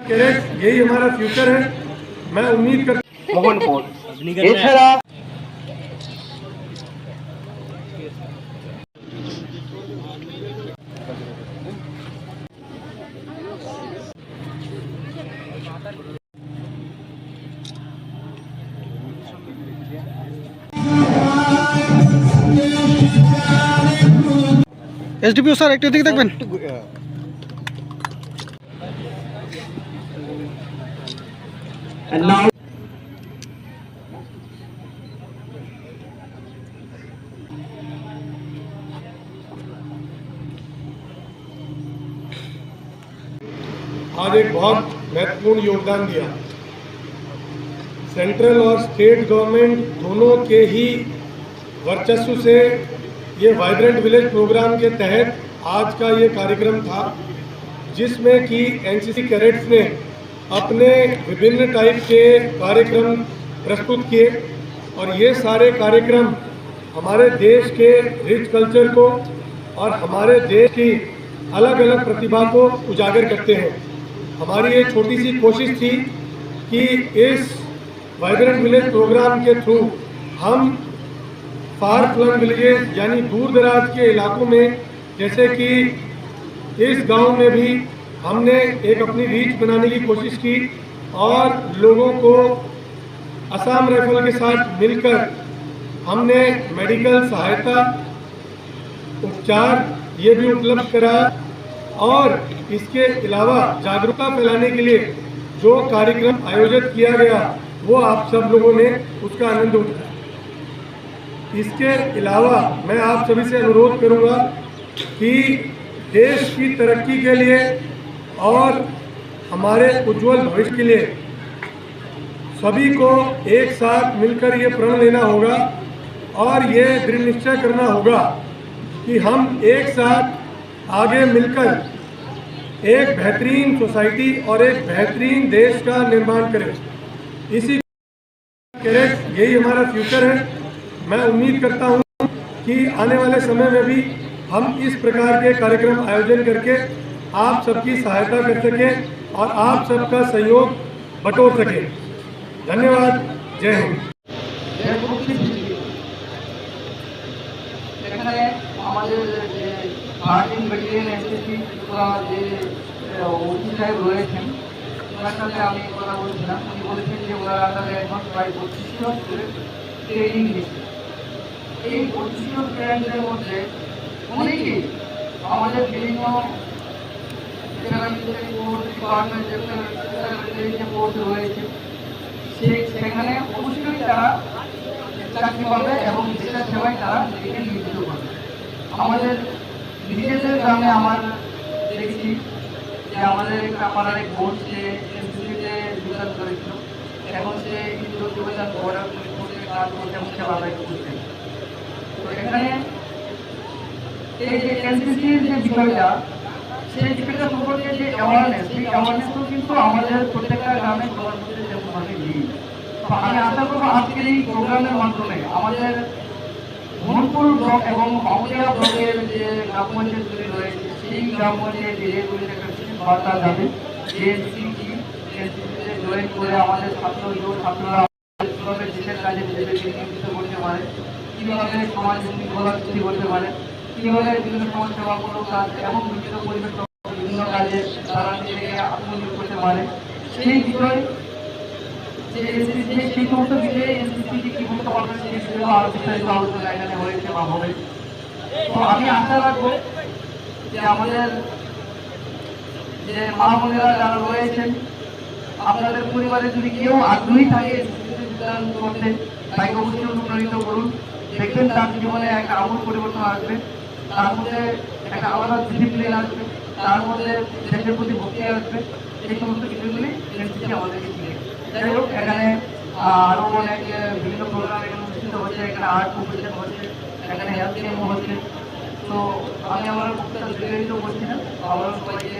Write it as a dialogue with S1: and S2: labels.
S1: Carat यही हमारा future है। मैं उम्मीद करता
S2: মোহনপুর এছাড়া
S3: এসডিপিও স্যার একটু দিকে দেখবেন।
S1: आज एक बहुत महत्वपूर्ण योगदान दिया। सेंट्रल और स्टेट गवर्नमेंट दोनों के ही वर्चस्व से ये वाइब्रेंट विलेज प्रोग्राम के तहत आज का ये कार्यक्रम था, जिसमें कि एनसीसी कैडेट्स ने अपने विभिन्न टाइप के कार्यक्रम प्रस्तुत किए और ये सारे कार्यक्रम हमारे देश के रिच कल्चर को और हमारे देश की अलग अलग प्रतिभा को उजागर करते हैं। हमारी एक छोटी सी कोशिश थी कि इस वाइब्रेंट विलेज प्रोग्राम के थ्रू हम फार फ्लंग विलेजेस यानी दूर दराज के इलाकों में, जैसे कि इस गांव में भी हमने एक अपनी रीच बनाने की कोशिश की और लोगों को असम राइफल के साथ मिलकर हमने मेडिकल सहायता, उपचार ये भी उपलब्ध कराया और इसके अलावा जागरूकता फैलाने के लिए जो कार्यक्रम आयोजित किया गया वो आप सब लोगों ने उसका आनंद उठाया। इसके अलावा मैं आप सभी से अनुरोध करूंगा कि देश की तरक्की के लिए और हमारे उज्जवल भविष्य के लिए सभी को एक साथ मिलकर ये प्रण लेना होगा और ये दृढ़ निश्चय करना होगा कि हम एक साथ आगे मिलकर एक बेहतरीन सोसाइटी और एक बेहतरीन देश का निर्माण करें। इसी कैरेट यही हमारा फ्यूचर है। मैं उम्मीद करता हूं कि आने वाले समय में भी हम इस प्रकार के कार्यक्रम आयोजन करके आप सबकी सहायता कर सकें और आप सबका सहयोग बटोर सकें। धन्यवाद। जय हिंद।
S4: ভারতীয় ব্যাটালিয়ন এসএসসি যে ওসি সাহেব রয়েছেন ওনার সাথে আমি কথা বলছিলাম। উনি বলেছেন যে ওনারা তাদের এখন প্রায় 25টা ট্রেনিং দিচ্ছে। এই 25টা ট্রেনিংয়ের মধ্যে অনেকেই আমাদের বিভিন্ন ডিপার্টমেন্ট যে কোর্স রয়েছে সেখানে অবশ্যই তারা চাকরি পাবে এবং দেশের সেবায় তারা নিজেকে নিয়োজিত করবে। আমাদের নিজেদের গ্রামে আমার দেখছি যে আমাদের পাড়ার এক বোন সে এনসিসিতে যোগদান করেছিল, এখন সে ইন্দ্রজীবতার বর্ডার পুলিশে কাজ করছে এবং সেবা আদায় করছে। তো এখানে এই যে এনসিসির যে বিষয়টা, সেই বিষয়টা সম্পর্কে যে অ্যাওয়ারনেস, সেই অ্যাওয়ারনেসও কিন্তু আমাদের প্রত্যেকটা গ্রামে সবার মধ্যে যেমনভাবে নেই। তো আমি আশা করবো আজকের এই প্রোগ্রামের মাধ্যমে আমাদের মোহনপুর ব্লক এবং মামুলিয়া ব্লকের যে গ্রাম পঞ্চায়েতগুলি রয়েছে সেই গ্রাম পঞ্চায়েত এরিয়াগুলিতে একটা বিশেষ বার্তা যাবে যে এনসিসিতে জয়েন করে আমাদের ছাত্ররা কীভাবে দেশের কাজে নিজেদেরকে নিয়োজিত করতে পারে, কীভাবে সমাজ তৈরি করতে পারে, কীভাবে বিভিন্ন সমাজ সেবামূলক কাজ এবং বিভিন্ন পরিবেশ বিভিন্ন কাজে তারা নিজেকে আত্মনিয়োগ করতে পারে সেই বিষয়ে সেই সমস্ত বিষয়ে এনসিসি কি করতে পারবে সেই বিষয়ে আরো বিস্তারিত আলোচনা এখানে হয়েছে বা হবে। তো আমি আশা রাখবো যে আমাদের যে মা বোনেরা যারা রয়েছেন আপনাদের পরিবারে যদি কেউ আগ্রহী থাকে যোগদান করতে তাকে অবশ্যই অনুপ্রাণিত করুন। দেখবেন তার জীবনে একটা আমূল পরিবর্তন আসবে, তার মধ্যে একটা আলাদা ডিসিপ্লিন আসবে, তার মধ্যে দেশের প্রতি ভক্তি আসবে। এই সমস্ত বিষয়গুলি এনসিসি আমাদেরকে শিখে। যাই হোক, এখানে আরও অনেক বিভিন্ন প্রোগ্রাম এখানে অনুষ্ঠিত হচ্ছে, এখানে আর্ট কম্পিটিশন হচ্ছে, এখানে হেলথ ক্যাম্প হচ্ছে। তো আমি আমার বক্তব্য দীর্ঘায়িত করছি না, আবারও সবাইকে